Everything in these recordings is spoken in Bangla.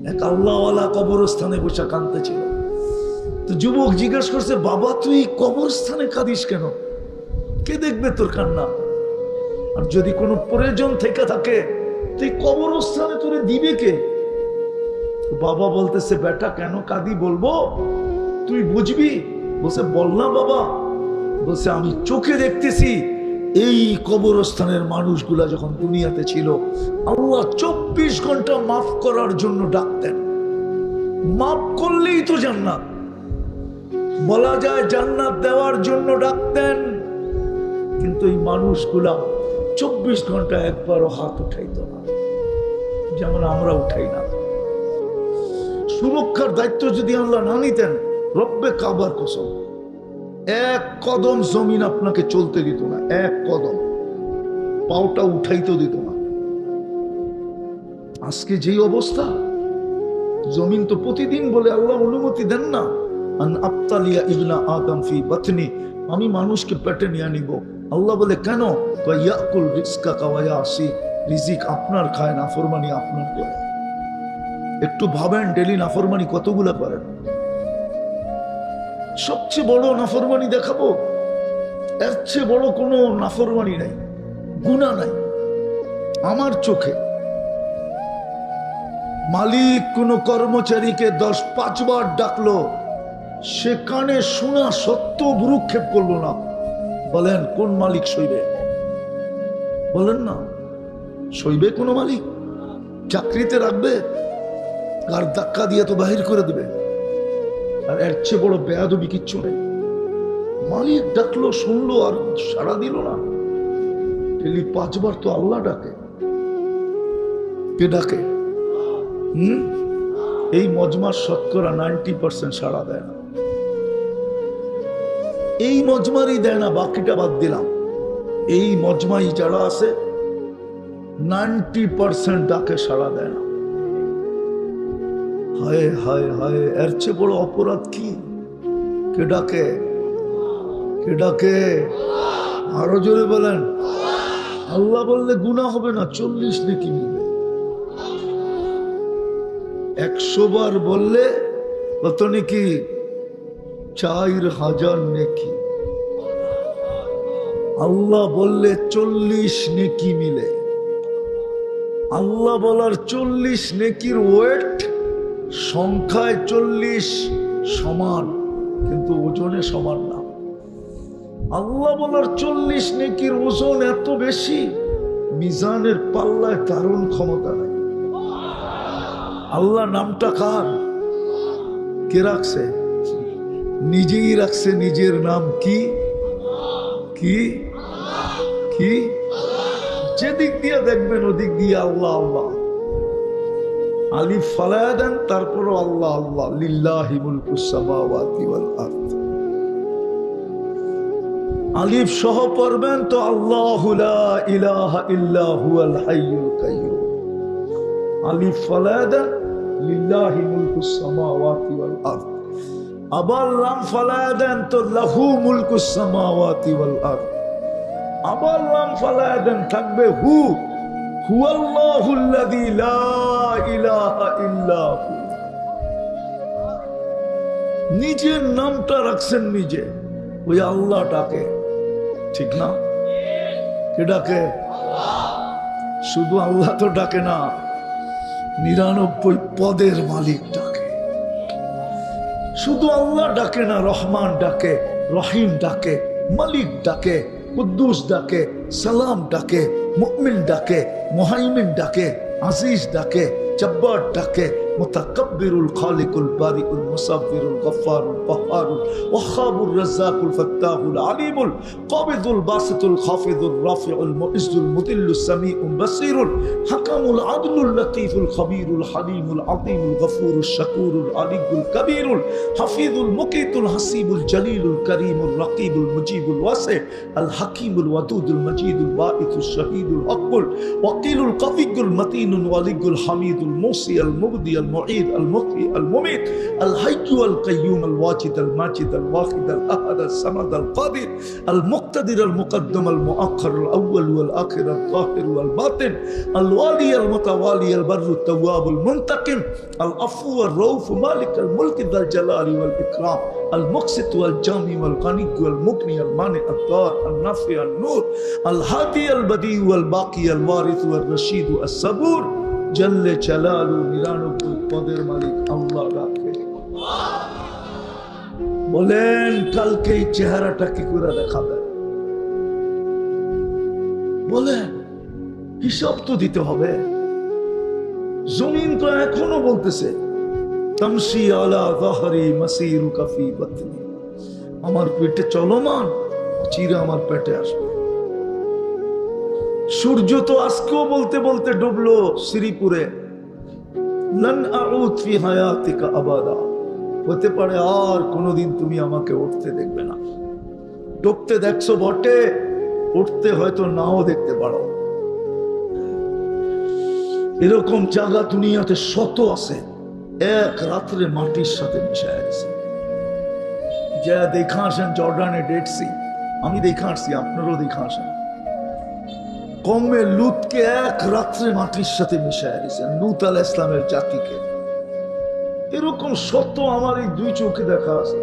এক আল্লাহওয়ালা কবরস্থানে বসে কাঁদতেছিল। তো যুবক জিজ্ঞেস করছে, বাবা তুই কবরস্থানে কাঁদিস কেন? কে দেখবে তোর কান্না? আর যদি কোনো প্রয়োজন থেকে থাকে তুই কবরস্থানে তোরে দিবে কে? বাবা বলতেছে, বেটা কেন কাঁদি বলবো, তুই বুঝবি। বলছে, বল না বাবা। বলছে, আমি চোখে দেখতেছি এই কবরস্থানের মানুষগুলা যখন দুনিয়াতে ছিল, আল্লাহ 24 ঘন্টা মাফ করার জন্য ডাকতেন। মাফ করলেই তো জান্নাত, বলা যায় জান্নাত দেওয়ার জন্য ডাকতেন। কিন্তু এই মানুষগুলা 24 ঘন্টা একবারও হাত উঠাইতো না, যেমন আমরা উঠাই না। সুরক্ষার দায়িত্ব যদি আল্লাহ না নিতেন, রব্বে কাবার কসম, এক কদম জমিন আপনাকে চলতে দিত না, এক কদম পাওটা উঠাইতে দিত না। আজকে যেই অবস্থা, জমিন তো প্রতিদিন বলে আল্লাহ অনুমতি দেন না, আন আবতালিয়া ইবনা আদম ফি বাতনি, আমি মানুষকে পেটে নিয়ে নিব। আল্লাহ বলে কেন? ইয়াকুল রিজকাকা ওয়া ইয়াসি, রিজিক আপনার খায়, নাফরমানি আপনার করে। একটু ভাবেন, ডেলি নাফরমানি কতগুলা করেন? সবচেয়ে বড় নাফরমানি দেখাবো, এর চেয়ে বড় কোনো নাফরমানি নাই, গুনাহ নাই আমার চোখে। মালিক কোন কর্মচারীকে 10-5 বার ডাকলো, সেখানে শোনা সত্ত্বেও ভ্রুক্ষেপ করলো না। বলেন কোন মালিক সইবে? বলেন না, সইবে কোন মালিক? চাকরিতে রাখবে, আর ধাক্কা দিয়ে তো বাহির করে দেবে। আর এর চেয়ে বড় বেয়াদবি কিচ্ছু নেই। মালিক ডাকলো, শুনলো, আর সাড়া দিল না। ডেলি 5 বার তো আল্লাহ ডাকে। কে ডাকে? এই মজমার শতকরা 90% সাড়া দেয় না। এই মজমারই দেয় না, বাকিটা বাদ দিলাম। এই মজমাই যারা আছে 90% ডাকে, সাড়া দেয় না। হায় হায় হায়, এর চেয়ে বড় অপরাধ কি? কে ডাকে? কে ডাকে? আরো জোরে বলেন। আল্লাহ বললে গুনাহ হবে না, 40 নেকি মিলবে। 100 বার বললে কত নেকি? 4000 নেকি। আল্লাহ বললে 40 নেকি মিলে। আল্লাহ বলার 40 নেকির ওয়েট সংখ্যায় 40 সমান, কিন্তু ওজনে সমান না। আল্লাহ বলার 40 নেকির ওজন এত বেশি, মিজানের পাল্লায় দারুণ ক্ষমতা নাই। আল্লাহ নামটা কার? কে রাখছে? নিজেই রাখছে নিজের নাম। কি কি কি? যেদিক দিয়ে দেখবেন ওদিক দিয়ে আল্লাহ আল্লাহ। আলিফ ফালায়া দেন, তারপরও আল্লাহ আল্লাহ। লিল্লাহি মুলকুস সামাওয়াতি ওয়াল আরদ। আলিফ সহ পড়বেন তো আল্লাহু লা ইলাহা ইল্লা হুয়াল হাইয়ুল কাইয়্যুম। আলিফ ফালায়া দেন, লিল্লাহি মুলকুস সামাওয়াতি ওয়াল আরদ। আবার লাম ফালায়া দেন তো লাহু মুলকুস সামাওয়াতি ওয়াল আরদ। আবার লাম ফালায়া দেন, থাকবে হু, হুয়াল্লাহুল্লাযী লা ইলাহা ইল্লা হু। নিজের নামটা রাখছেন নিজে, ওই আল্লাহ ডাকে, ঠিক না? কে ডাকে? শুধু আল্লাহ তো ডাকে না, 99 পদের মালিক ডাকে। শুধু আল্লাহ ডাকে না, রহমান ডাকে, রহিম ডাকে, মালিক ডাকে, কুদ্দুস ডাকে, সালাম ডাকে, মুমিন ডাকে, মুহাইমিন ডাকে, আজিজ ডাকে, জব্বার ডাকে, মুতাকাব্বিরুল খালিকুল বারিকুল মুসাব্বিরুল গফফারুল কহ্হারুল ওয়াহ্হাবুর রাজ্জাকুল ফাত্তাহুল আলিমুল কাবিদুল বাসিতুল খাফিদুর রাফিউল মুইজ্জুল মুদিল্লুস সামিউল বাসীরুল হাকামুল আদলুল লতীফুল খবীরুল হালিমুল আযীমুল গফুরুশ শাকুরুল আলিয়ুল কবীরুল হাফিজুল মুকিতুল হাসিবুল জলিলুল করিমুল রকিবুল মুজিবুল ওয়াসি আল হাকিমুল ওয়াদুদুল মজিদুল বাঈসুশ শহীদুল হকুল ওয়াকিলুল কবিয়ুল মতিনুল ওয়ালিয়ুল হামিদুল মুসি আল মুবদি আল المعيد المحيي المميت الحي القيوم الواجد الماجد الواحد الأحد الصمد القادر المقتدر المقدم المؤخر الأول والآخر الظاهر والباطن الوالي المتوالي البر التواب المنتقم العفو الرؤوف مالك الملك ذا الجلال والإكرام المقسط والجامع والغني والمغني المانع الضار النافع النور الهادي البديع والباقي الوارث والرشيد الصبور جل جلاله নিরানব্বই পদের মালিক আল্লাহ রাখে বলেন কালকে এই চেহারাটা কি করে দেখাবে বলেন হিসাব তো দিতে হবে জমিন তো এখনো বলতেছে তামশি আলা যাহরি মাসিরুকা ফি বাতনি আমার পেটে চলমান চিরা আমার পেটে আসবে সূর্য তো আজকেও বলতে বলতে ডুবলো শ্রীপুরে লান আউদ ফি হায়াতিকা আবাদা হতে পারে আর কোনোদিন তুমি আমাকে উঠতে দেখবে না ডুবতে দেখছো বটে উঠতে হয়তো নাও দেখতে পারো এরকম জায়গা দুনিয়াতে শত আছে এক রাত্রে মাটির সাথে মিশায় গেছে যা দেখা আসেন জর্ডানে ডেড সি আমি দেখা আসছি আপনারও দেখা আসেন কমে লুতকে এক রাত্রে মাটির সাথে মিশায় দিয়েছেন লুত আলাইহিস ইসলামের জাতিকে এরকম সত্য আমার এই দুই চোখে দেখা আছে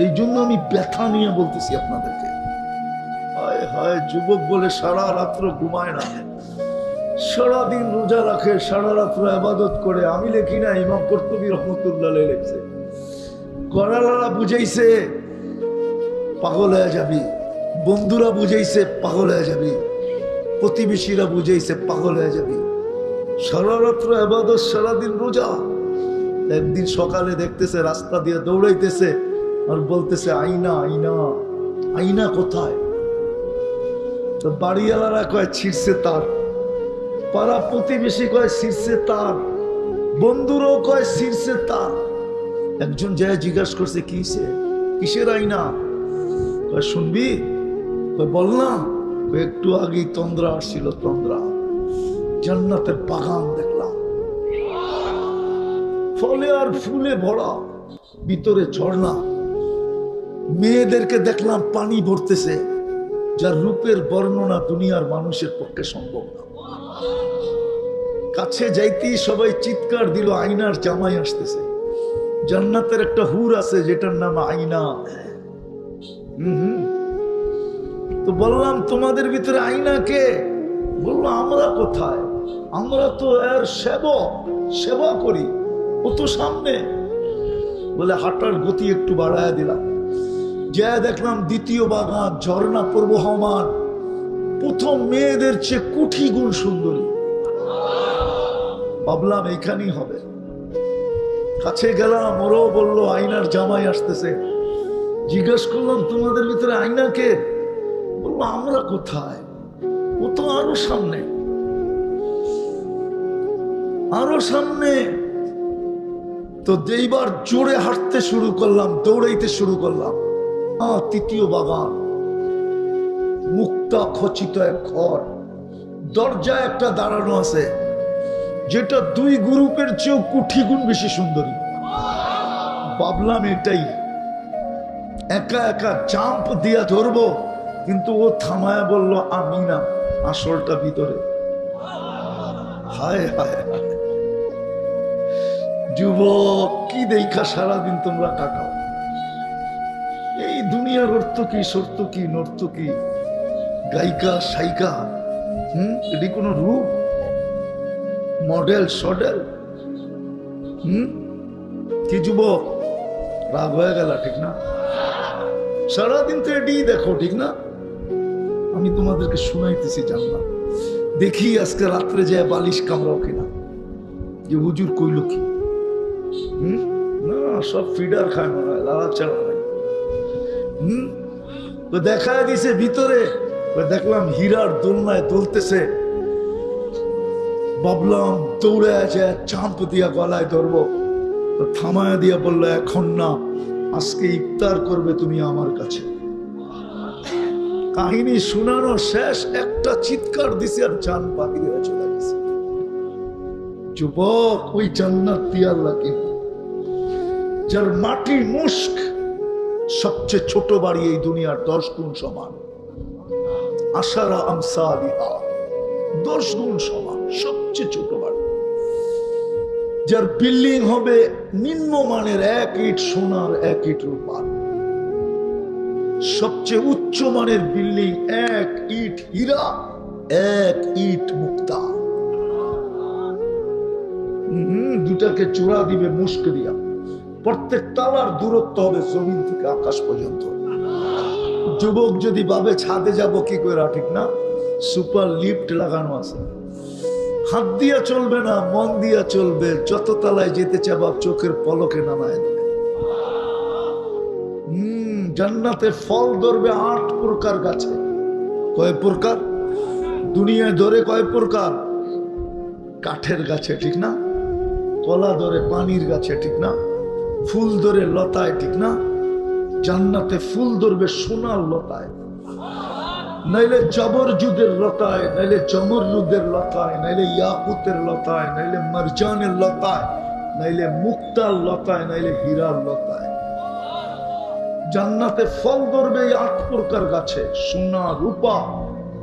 এই জন্য আমি ব্যথা নিয়ে বলতেছি আপনাদেরকে হায় হায় যুবক বলে সারা রাত্র ঘুমায় না সারাদিন রোজা রাখে সারা রাত্র ইবাদত করে আমি লেখি না ইমাম কুরতুবী রহমাতুল্লাহ আলাইহি লিখছে গড়ালারা বুঝাইছে পাগল হয়ে যাবি বন্ধুরা বুঝাইছে পাগল হয়ে যাবি প্রতিবেশীরা বুঝাইছে পাগল হয়ে যাবি সারা রাত্র ইবাদত সারাদিন রোজা একদিন সকালে দেখতেছে রাস্তা দিয়ে দৌড়াইতেছে আর বলতেছে আইনা আইনা আইনা কোথায় তো বাড়িওয়ালারা কয় ছিড়ছে তার পাড়া প্রতিবেশী কয় ছিড়ছে তার বন্ধুরাও কয় ছিড়ছে তার একজন যায় জিজ্ঞাসা করছে কিসে কিসের আইনা কয় শুনবি বললাম একটু আগেই তন্দ্রা আসছিল তন্দ্রা জান্নাতের বাগান দেখলাম ফলে আর ফুলে ভরা ভিতরে ঝর্ণা মেয়েদেরকে দেখলাম পানি ভরতেছে যার রূপের বর্ণনা দুনিয়ার মানুষের পক্ষে সম্ভব না কাছে যাইতেই সবাই চিৎকার দিল আয়নার জামাই আসতেছে জান্নাতের একটা হুর আছে যেটার নাম আয়না তো বললাম তোমাদের ভিতরে আয়না কে বললো আমরা কোথায় আমরা তো এর সেবা করি ও তো সামনে বলে হাঁটার গতি একটু বাড়ায় দিলাম যা দেখলাম দ্বিতীয় বাগান ঝর্ণা প্রবহমান প্রথম মেয়েদের চেয়ে কোটি গুণ সুন্দরী ভাবলাম এখানেই হবে কাছে গেলাম ওরও বললো আয়নার জামাই আসতেছে জিজ্ঞেস করলাম তোমাদের ভিতরে আয়না কে বললো আমরা কোথায় ও তো আরো সামনে তো এইবার জোরে হাঁটতে শুরু করলাম দৌড়াইতে শুরু করলাম তৃতীয় বাগান মুক্তা খচিত এক ঘর দরজায় একটা দাঁড়ানো আছে যেটা দুই গ্রুপের চেয়েও কোটি গুণ বেশি সুন্দরী ভাবলাম এটাই একা একা জাম্প দিয়া ধরবো কিন্তু ও থামায় বলল আমি না আসলটা ভিতরে হায় হায় যুবক কি দেখা সারাদিন তোমরা কাটাও এই দুনিয়ার অর্থ কি সত্য কি নর্ত কি গায়িকা সাইকা এটি কোন রূপ মডেল সডেল কি যুবক রাগ হয়ে গেল ঠিক না সারাদিন তো এটি দেখো ঠিক না আমি তোমাদেরকে শুনাইতেছি জানলাম দেখি আজকে রাত্রে যায় বালিশ কামড়াও কিনা যে হুজুর কইল কি না সব ফিডার খায় মনে হয় লালা চালা নাই তো দেখা দিছে ভিতরে দেখলাম হীরার দোলনায় দোলতেছে ভাবলাম দৌড়ে আছে চাম্প দিয়া গলায় ধরবো তো থামায় দিয়া বললো এখন না আজকে ইফতার করবে তুমি আমার কাছে কাহিনী শোনানো শেষ একটা চিৎকার দিছে আর জান বাহিরে চলে গেছে যুবক, ওই জান্নাত দিয়ে আল্লাহ কিনবে যার মাটি মুস্ক সবচেয়ে ছোট বাড়ি এই দুনিয়ার 10 গুণ সমান। আশারা আমসালিহা, 10 গুণ সমান সবচেয়ে ছোট বাড়ি। যার বিল্ডিং হবে নিম্নমানের 1 ইট সোনার 1 ইট রূপার। সবচেয়ে উচ্চ মানের বিল্ডিং 1 ইট হীরা 1 ইট মুক্তা। দুটাকে চূড়া দিবে মুস্ক দিয়া। প্রত্যেক তালার দূরত্ব হবে জমিন থেকে আকাশ পর্যন্ত। যুবক যদি ভাবে ছাদে যাব কি করে, ঠিক না? সুপার লিফট লাগানো আছে, হাত দিয়া চলবে না, মন দিয়া চলবে। যত তলায় যেতে চাবা চোখের পলকে নামায় দেবে। জান্নাতে ফল ধরবে 8 প্রকার গাছে। কয় প্রকার? দুনিয়ায় ধরে কয় প্রকার? কাঠের গাছে, ঠিক না? কলা ধরে পানির গাছে, ঠিক না? ফুল ধরে লতায়, ঠিক না? জান্নাতে ফুল ধরবে সোনার লতায়, নাইলে জবরজুদের লতায়, নাইলে জমরুদের লতায়, নাইলে ইয়াকুতের লতায়, নাইলে মারজানের লতায়, নাইলে মুক্তার লতায়, নাইলে হীরার লতায়। জান্নাতে ফল ধরবে 8 প্রকার গাছে, সোনা, রূপা,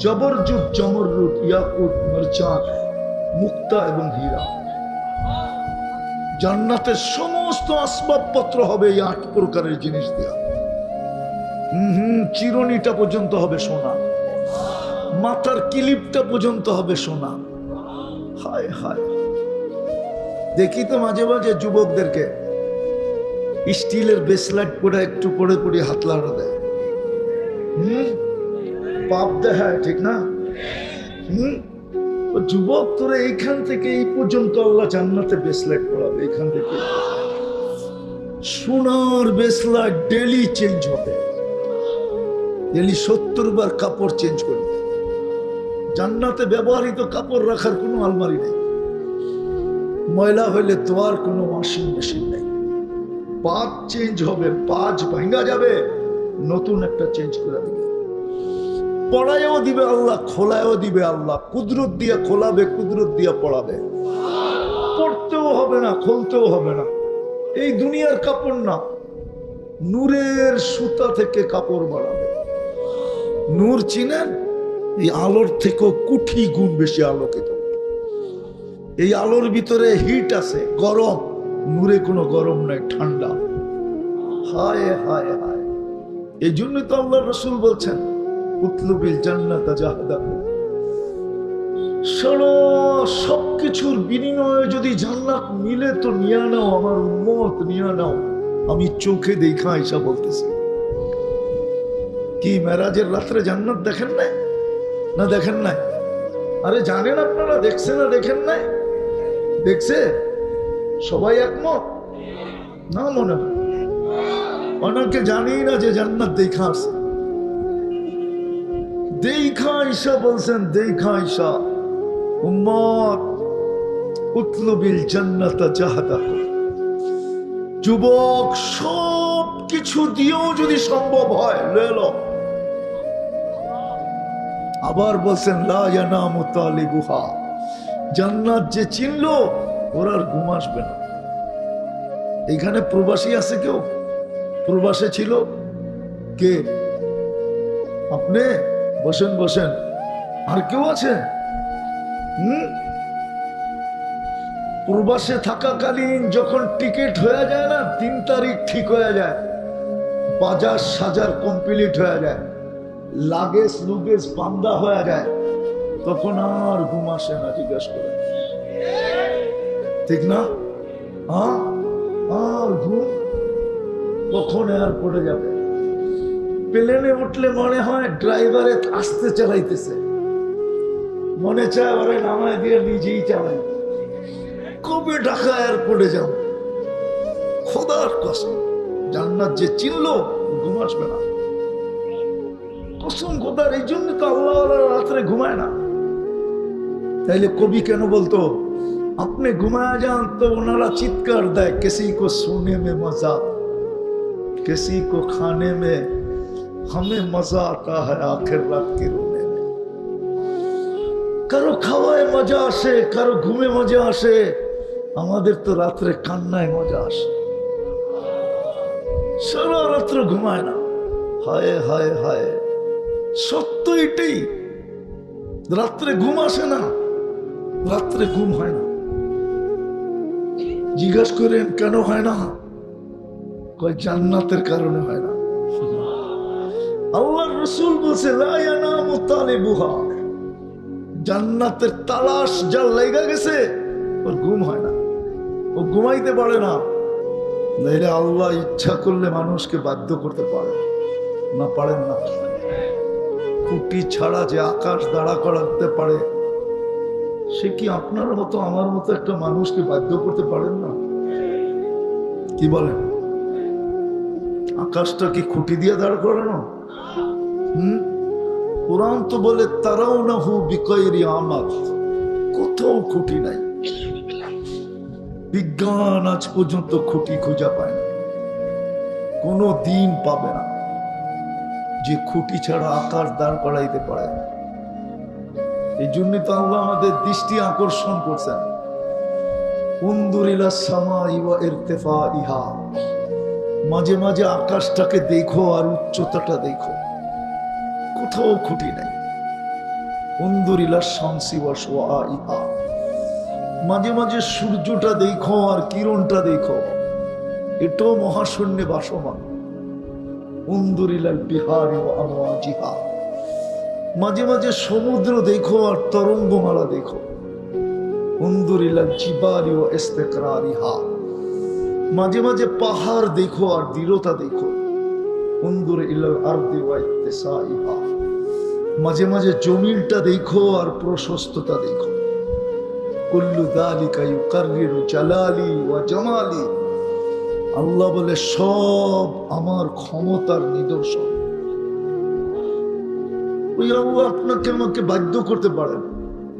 জবরজুদ, জমরুদ, ইয়াকুত, মারজান, মুক্তা এবং হীরা। জান্নাতের সমস্ত আসবাবপত্র হবে এই 8 প্রকারের জিনিস দেওয়া। চিরুনিটা পর্যন্ত হবে সোনা, মাথার কিলিপটা পর্যন্ত হবে সোনা। হায় হায়, দেখি তো মাঝে মাঝে যুবকদেরকে স্টিলের ব্রেসলেট পরে একটু পরে পরে হাত লাড়া দেয়। পাপ দেখায়, ঠিক না? যুবক, তোরা এইখান থেকে এই পর্যন্ত আল্লাহ জান্নাতে ব্রেসলেট পরাবে। এইখান থেকে সোনার ব্রেসলেট ডেলি চেঞ্জ হবে, ডেলি 70 বার কাপড় চেঞ্জ করবে। জান্নাতে ব্যবহৃত কাপড় রাখার কোনো আলমারি নেই, ময়লা হইলে ধোয়ার কোনো ওয়াশিং মেশিন নেই। পাঁচ চেঞ্জ হবে, পাঁচ ভাঙা যাবে, নতুন একটা চেঞ্জ করে দিবে। পড়ায়ও দিবে আল্লাহ, খোলায়ও দিবে আল্লাহ। কুদরত দিয়ে খোলাবে, কুদরত দিয়ে পড়াবে। পড়তেও হবে না, খুলতেও হবে না। এই দুনিয়ার কাপড় না, নূরের সুতা থেকে কাপড় বানাবে। নূর চিনেন? এই আলোর থেকেও কোটি গুণ বেশি আলোকিত। এই আলোর ভিতরে হিট আছে, গরম। নূরে কোনো গরম নাই, ঠান্ডা। হায় হায় হায়, এই জন্য তো আল্লাহ রাসূল বলছেন, উতলুবিল জান্নাতা জাহাদাহু। সবকিছুর বিনিময়ে যদি জান্নাত মিলে তো নিয়ে নাও, আমার উম্মত নিয়ে নাও। আমি চোখে দেখা আয়েশা বলতেছি। কি মেরাজের রাত্রে জান্নাত দেখেন নাই? না দেখেন নাই? আরে জানেন আপনারা, দেখছে না দেখেন নাই? দেখছে সবাই একমত না? মনে হয় অনেকে জানি না যে জান্নাত দেখা আছে। দেখা আয়েশা বলছেন, দেখা আয়েশা, উম্মত উতলুবিল জান্নাতা জাহাদাহু। যুবক, সব কিছু দিয়েও যদি সম্ভব হয় লয়ে লো। আবার বলছেন, লা ইয়ানামু তালিবুহা। জান্নাত যে চিনলো ওর আর ঘুম আসবে না। এখানে প্রবাসী আছে কেউ? প্রবাসে ছিল কে? আপনি বসেন বসেন। আর কেউ আছে? প্রবাসে থাকাকালীন যখন টিকিট হয়ে যায় না, 3 তারিখ ঠিক হয়ে যায়, বাজার সাজার কমপ্লিট হয়ে যায়, লাগেজ লুগেজ বান্দা হয়ে যায়, তখন আর ঘুম আসে না। জিজ্ঞাসা করে, ঠিক না? আর ঘুম কখন এয়ারপোর্টে যাবে? প্লেনে উঠলে মনে হয় ড্রাইভারে আস্তে চালাইতেছে, মনে চায় ওরে নামায় দিয়ে নিজেই চালাই। কবে ঢাকা এয়ারপোর্টে যাব? খোদার কসম, জান্নাত যে চিনলো ঘুম আসবে না। কসম খোদার। এই জন্য তো আল্লাহ রাত্রে ঘুমায় না। তাইলে কবি কেন বলতো, আপনি ঘুমায় যান তো ওনারা চিৎকার দেয়, কিসি কো সোনে মে মজা, किसी को खाने में हमें मजा आता है आखिर रात के रोने में। কারো খাওয়ায় মজা আসে, কারো ঘুমে মজা আসে, আমাদের তো রাত্রে কান্নায় মজা আসে, সারা রাত্র ঘুমায় না। হায় হায় হায়, সত্য এটাই। রাত্রে ঘুম আসে না, রাত্রে ঘুম হয় না। জিজ্ঞাসা করেন কেন হয় না? কয় জান্নাতের কারণে হয় না। আল্লাহর রাসূল বলছে লা ইয়ানামু তালিবুহা, জান্নাতের তালাশ যার লাগা গেছে ওর ঘুম হয় না, ও ঘুমাইতে পারে না। নাইলে আল্লাহ ইচ্ছা করলে মানুষকে বাধ্য করতে পারে না, পারেন না? খুঁটি ছাড়া যে আকাশ দাঁড়া করাতে পারে, সে কি আপনার মতো আমার মতো একটা মানুষকে বাধ্য করতে পারেন না? কি বলেন? আকাশটা কি খুঁটি দিয়ে দাঁড় করানো? কোরআন তো বলে তারাও না হু বিকয়রি আমাদ, কোথাও খুঁটি নাই। বিজ্ঞান আজ পর্যন্ত খুঁটি খুঁজে পায় না, কোনো দিন পাবে না যে খুঁটি ছাড়া আকাশ দাঁড় করাইতে পারে। এই জন্যই তো আল্লাহ আমাদের দৃষ্টি আকর্ষণ করছেন। উনদুর ইলা সামাই ওয়া ইরতিফাইহা, মাঝে মাঝে আকাশটাকে দেখো আর উচ্চতাটা দেখো, কোথাও খুঁটি নাই। উনদুর ইলা শামসি ওয়া শুআইহা, মাঝে মাঝে সূর্যটা দেখো আর কিরণটা দেখো, এটাও মহাশূন্যে বাসমান। উনদুর ইলাল বিহারি ওয়া আমওয়াজিহা, মাঝে মাঝে সমুদ্র দেখো আর তরঙ্গমালা দেখো। উনদুর ইলাল জিবালি ওয়া ইস্তিকরারিহা, মাঝে মাঝে পাহাড় দেখো আর দৃঢ়তা দেখো। উনদুর ইলাল আরদি ওয়া ইত্তিসাইহা, মাঝে মাঝে জমিনটা দেখো আর প্রশস্ততা দেখো। কুল্লু যালিকা ইউকাররিরু জালালি ওয়া জামালি, আল্লাহ বলে সব আমার ক্ষমতার নিদর্শন। ওই আল্লাহ আপনাকে আমাকে বাধ্য করতে পারেন,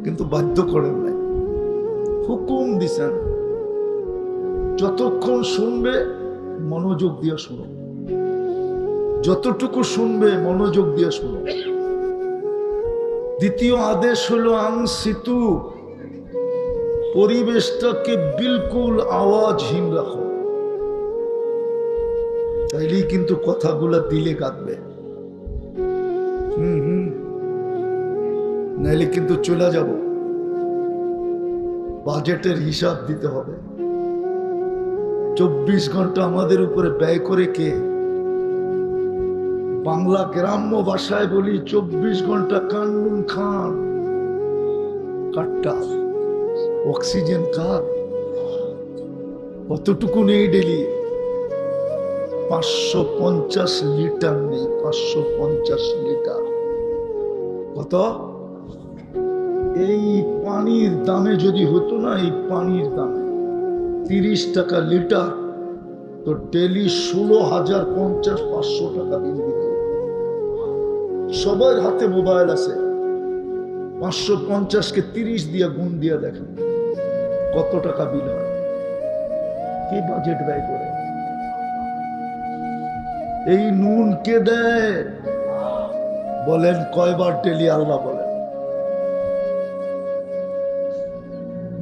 কিন্তু বাধ্য করেন নাই, হুকুম দিছেন যতক্ষণ শুনবে মনোযোগ দিয়ে শুনো, যতটুকু শুনবে মনোযোগ দিয়ে শুনো। দ্বিতীয় আদেশ হলো আনসিতু, পরিবেশটাকে বিলকুল আওয়াজহীন রাখো, তাইলেই কিন্তু কথাগুলা দিলে কাঁদবে। নাইলে কিন্তু চলে যাব, বাজেটের হিসাব দিতে হবে। 24 ঘন্টা আমাদের উপরে ব্যয় করে কে? বাংলা গ্রাম্য ভাষায় বলি 24 ঘন্টা কান্নুন খান কাটটা, অক্সিজেন কার? কতটুকু নেই ডেলি? 550 লিটার নেই, 550 লিটার। কত? এই পানির দামে যদি হতো না, এই পানির দামে 30 টাকা লিটার, তো ডেলি 16,050 500 টাকা বিল দিত। সবার হাতে মোবাইল আছে, 550-কে 30 দিয়ে গুণ দিয়ে দেখেন কত টাকা বিল হয়। কি বাজেট ব্যয় করে? এই নুন কে দেয় বলেন? কয়বার ডেলি আল্লাহ বলেন?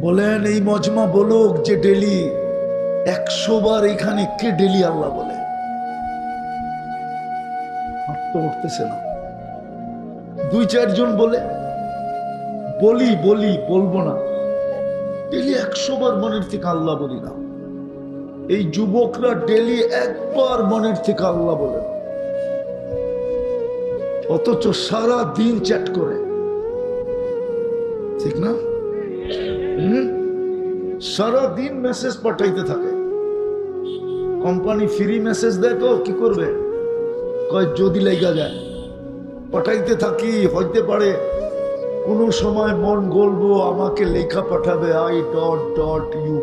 বলেন এই মজমা বলুক যে ডেলি 100 বার এখানে কে ডেলি আল্লাহ বলে? হাত তো উঠতেছে না। 2-4 জন বলে বলবো না, ডেলি 100 বার মনের থেকে আল্লাহ বলি না। এই যুবকরা ডেলি 1 বার মনের থেকে আল্লাহ বলে, অথচ সারা দিন চ্যাট করে, ঠিক না? সারা দিন মেসেজ পাঠাইতে থাকে। কোম্পানি ফ্রি মেসেজ দেয় তো কি করবে? কয় যদি লাগা যায় পাঠাইতে থাকি, হইতে পারে কোনো সময় মন গলবো আমাকে লেখা পাঠাবে I...U,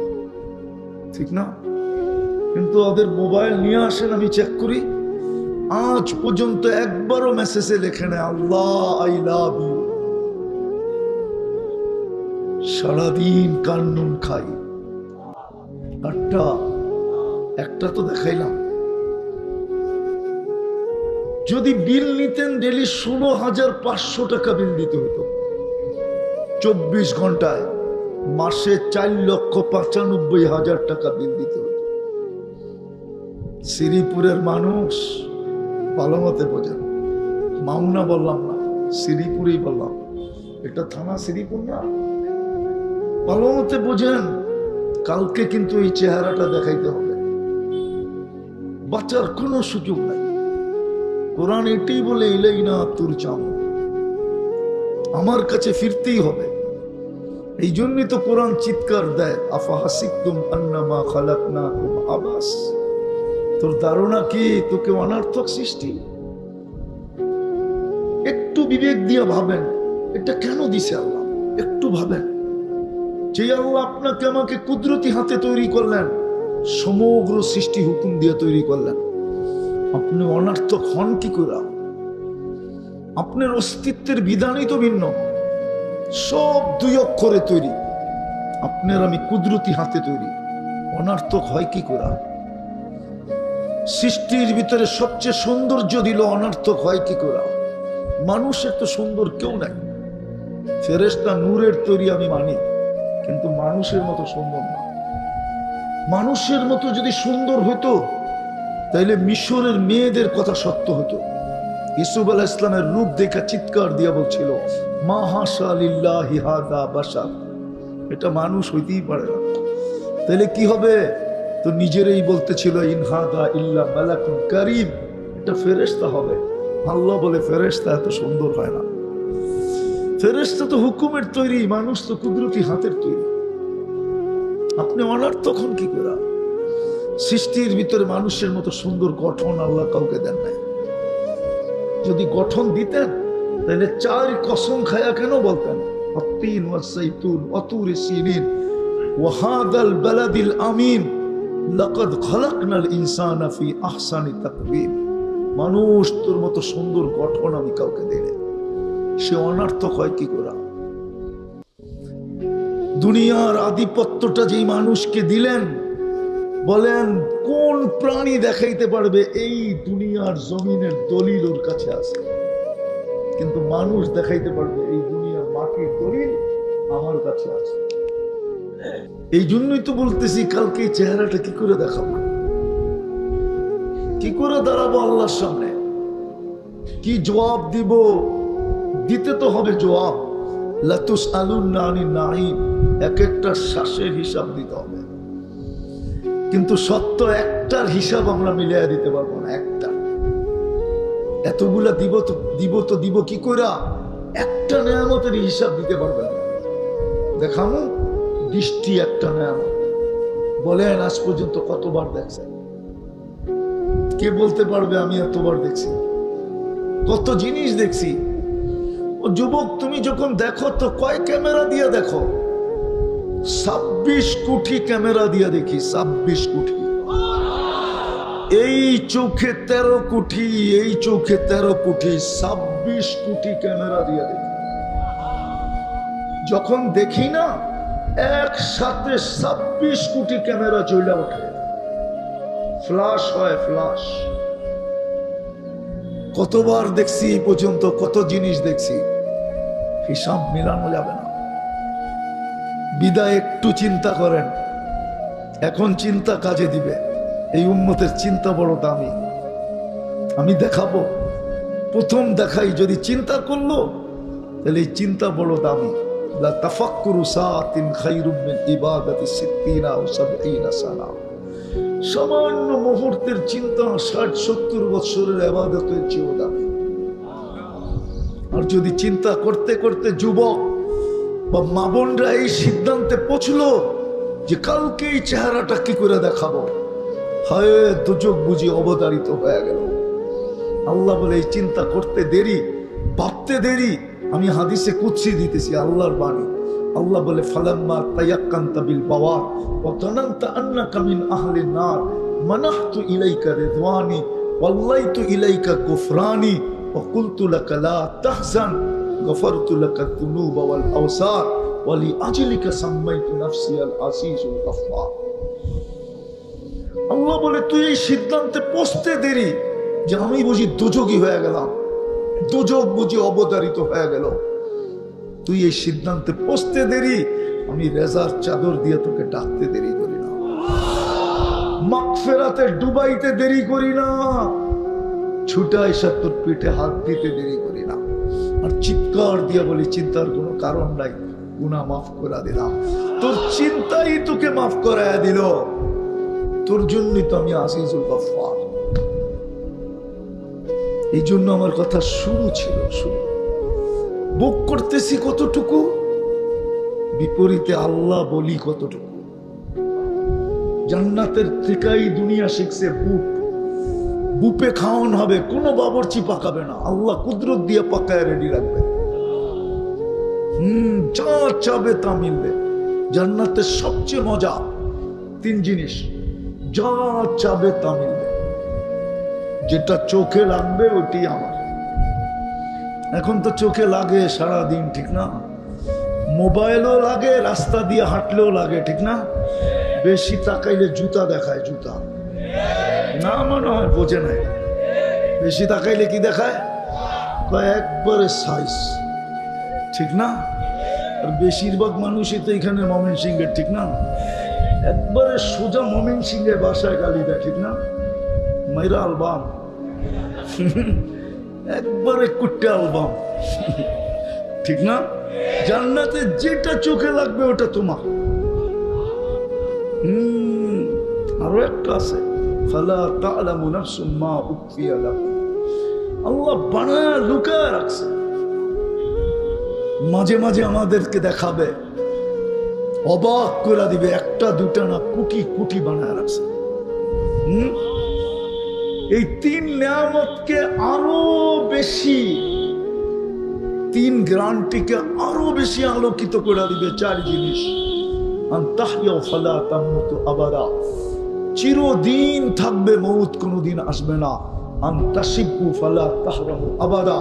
ঠিক না? কিন্তু ওদের মোবাইল নিয়ে আসেন, আমি চেক করি, আজ পর্যন্ত একবারও মেসেজে লেখে নেয় আল্লাহ আই লাভ ইউ। সারাদিন কান্নুন খাই, একটা তো দেখাইলাম। যদি বিল নিতেন ডেলি 16,500 টাকা বিল দিতে হতো 24 ঘন্টায়, মাসে 4,95,000 টাকা বিল দিতে হতো। শ্রীপুরের মানুষ ভালো মতে বোঝেন, মাওনা বললাম না, শ্রীপুরেই বললাম, এটা থানা শ্রীপুর না, ভালো মতে বোঝেন। কালকে কিন্তু এই চেহারাটা দেখাইতে হবে, বাঁচার কোনো সুযোগ নাই। কোরআন এটাই বলে, ইলাইনা তুরজাউন, আমার কাছে ফিরতেই হবে। এই জন্যই তো কোরআন চিৎকার দেয়, আফাহাসিবতুম আন্নামা খালাকনাকুম আবাস। তোর ধারণা কি তোকে অনর্থক সৃষ্টি? একটু বিবেক দিয়ে ভাবেন, এটা কেন দিছে আল্লাহ? একটু ভাবেন, যে আল্লাহ আপনাকে আমাকে কুদরতি হাতে তৈরি করলেন, সমগ্র সৃষ্টি হুকুম দিয়ে তৈরি করলেন, আপনি অনর্থক হন কি করে? আপনার অস্তিত্বের বিধানই তো ভিন্ন, সব 2 অক্ষরে তৈরি, আপনার আমি কুদরতি হাতে তৈরি, অনর্থক হয় কি করে? সৃষ্টির ভিতরে সবচেয়ে সৌন্দর্য দিল, অনর্থক হয় কি করে? মানুষের তো সুন্দর কেউ নাই। ফেরেশতা নূরের তৈরি আমি মানি, কিন্তু মানুষের মতো সুন্দর না। মানুষের মতো যদি সুন্দর হতো তাইলে মিশরের মেয়েদের কথা সত্য হতো। ইউসুফ আলাইহিস সালামের রূপ দেখা চিৎকার দিয়া বলছিল, মা হাশা লিল্লাহি হাযা বাশার, এটা মানুষ হইতেই পারে না। তাহলে কি হবে? তো নিজেরই বলতেছিল, ইন হাযা ইল্লা মালাকুন কারীম, এটা ফেরেশতা হবে। আল্লাহ বলে ফেরেশতা এত সুন্দর হয় না, ফেরেশতা তো হুকুমের তৈরি, মানুষ তো কুদরতি হাতের তৈরি। আপনি অনর্থক হন কি করে? সৃষ্টির ভিতরে মানুষের মতো সুন্দর গঠন আল্লাহ কাউকে দেন নাই। যদি গঠন দিতেন তাহলে 4 কসম খায়া কেন বলতেন, আত্তিন ওয়াস সাইতুন ওয়া তুরি সিনিন ওয়া হাদাল বালাদিল আমিন লাকাদ খালাকনাল ইনসানা ফি আহসানি তাকওয়িম। মানুষ তোর মতো সুন্দর গঠন আমি কাউকে দেই না, সে অনর্থক হয় কি করে? দুনিয়ার আধিপত্যটা যেই মানুষকে দিলেন, বলেন কোন প্রাণী দেখাইতে পারবে এই দুনিয়ার জমিনের দলিল ওর কাছে আছে? কিন্তু মানুষ দেখাইতে পারবে এই দুনিয়ার মাটির দলিল আমার কাছে আছে। এই জন্যই তো বলতেছি, কালকে এই চেহারাটা কি করে দেখাবো? কি করে দাঁড়াবো আল্লাহর সামনে? কি জবাব দিব? দিতে তো হবে জবাব। লাতুসআলুন্না আনিন নাঈম, এক একটা শ্বাসের হিসাব দিতে হবে। কিন্তু সত্য একটার হিসাব আমরা মিলিয়ে দিতে পারবো না। একটা, এতগুলা দিব কি করে? একটা নেয়ামতের হিসাব দিতে পারবেন না। দেখামো দৃষ্টি একটা নেয়ামত, বলেন আজ পর্যন্ত কতবার দেখছেন? কে বলতে পারবে আমি এতবার দেখছি? কত জিনিস দেখছি। ও যুবক, তুমি যখন দেখো তো কয় ক্যামেরা দিয়ে দেখো? 26 কোটি ক্যামেরা দিয়ে দেখি, 26 কোটি। এই চোখে 13 কোটি, এই চোখে 13 কোটি, 26 কোটি ক্যামেরা দিয়ে দেখি। যখন দেখি না, একসাথে 26 কোটি ক্যামেরা চলে ওঠে, ফ্লাশ হয়, ফ্লাশ। কতবার দেখছি এই পর্যন্ত, কত জিনিস দেখছি, হিসাব মিলানো যাবে না। বিদায় একটু চিন্তা করেন, এখন চিন্তা কাজে দিবে। এই উম্মতের চিন্তা বড় দামি। আমি দেখাবো, প্রথম দেখাই, যদি চিন্তা করলো তাহলে এই চিন্তা বড় দামি। লা তাফাক্কুরু সাআতিন খায়রুম মিন ইবাদাতি 60 আও 70 সানা। সামান্য মুহূর্তের চিন্তা 60-70 বছরের ইবাদতের চেয়েও দামি। আর যদি চিন্তা করতে করতে যুবক বা মা বোনরা এই সিদ্ধান্তে পৌঁছলো যে কালকে এই চেহারাটা কি করে দেখাবো, হায় দুজক বুঝি অবতারিত হয়ে গেল। আল্লাহ বলে এই চিন্তা করতে দেরি, ভাবতে দেরি। আমি হাদিসে কুদসি দিতেছি, আল্লাহর বাণী। আল্লাহ বলে, ফালাম্মা তায়াক্কানতা বিল বাওয়ার ওয়া তানান্তা আন্নাকা মিন আহলিন নার মানাহতু ইলাইকা রিদওয়ানি ওয়াল্লাইতু ইলাইকা গুফরানি ওয়া কুলতু লাকা লা তাহজান গফারতু লাকা যুনুবা ওয়াল আওসার ওয়া লিআজলিকা সাম্মাইতু নাফসি আল আসিসুল গফফার। আল্লাহ বলে, তুই এই সিদ্ধান্তে পৌঁছতে দেরি যে আমি বুঝি দুজকি হয়ে গেলাম, দুজক বুঝি অবতারিত হয়ে গেল। তুই এই সিদ্ধান্তে পৌঁছতে দেরি, আমি রেজার চাদর দিয়ে তোকে ডাকতে দেরি করি না, মাগফিরাতে ডুবাইতে দেরি করি না, ছুটা এসে তোর পিঠে হাত দিতে দেরি করি না, আর চিৎকার দিয়ে বলি চিন্তার কোনো কারণ নাই, গুনাহ মাফ করে দিলাম। তোর চিন্তাই তোকে মাফ করায় দিল, তোর জন্যই তো আমি আজিজুল গফফার। এই জন্য আমার কথা শুরু ছিল, শুরু বুক করতেছি কতটুকু, বিপরীতে আল্লাহ বলি কতটুকু। জান্নাতের থেকেই দুনিয়া শিখছে বুক, বুপে খাওয়ান হবে, কোনো বাবরচি পাকাবে না, আল্লাহ কুদরত দিয়ে পাকায় রেডি রাখবে। যা চাবে তা মিলবে। জান্নাতের সবচেয়ে মজা 3 জিনিস, যা চাবে তা মিলবে, যেটা চোখে লাগবে ওটি আমার। এখন তো চোখে লাগে সারাদিন, ঠিক না? মোবাইলও লাগে, রাস্তা দিয়ে হাঁটলেও লাগে, ঠিক না? বেশি তাকাইলে জুতা দেখায়, জুতা না মনে হয় বোঝে নাই। বেশি তাকাইলে কি দেখায়? একবারে সাইজ, ঠিক না? আর বেশিরভাগ মানুষই তো এখানে ময়মনসিংহের, ঠিক না? একবারে সোজা ময়মনসিংহের বাসায় গালি দেয়, ঠিক না? মাইরা আলবাম একবারে কুট্টে আলবাম, ঠিক না? জান্নাতে যেটা চোখে লাগবে ওটা তোমার। আরো একটা আছে, ফালা তা'লামু নাফসুম মা উখফিয়া লাহুম, আল্লাহ বানায়া লুকায় রাখছে, মাঝে মাঝে আমাদেরকে দেখাবে, অবাক করে দিবে। একটা দুটা না, কোটি কোটি বানায় রাখছে। এই 3 নিয়ামতকে আরো বেশি, 3 গ্রান্টিকে আরো বেশি আলোকিত করে দিবে 4 জিনিস। আনতাহইয়া ফালা তামুতু আবাদা, চিরদিন থাকবে, মউত কোনোদিন আসবে না। আনতাশিবু ফালা তাহরামু আবাদা,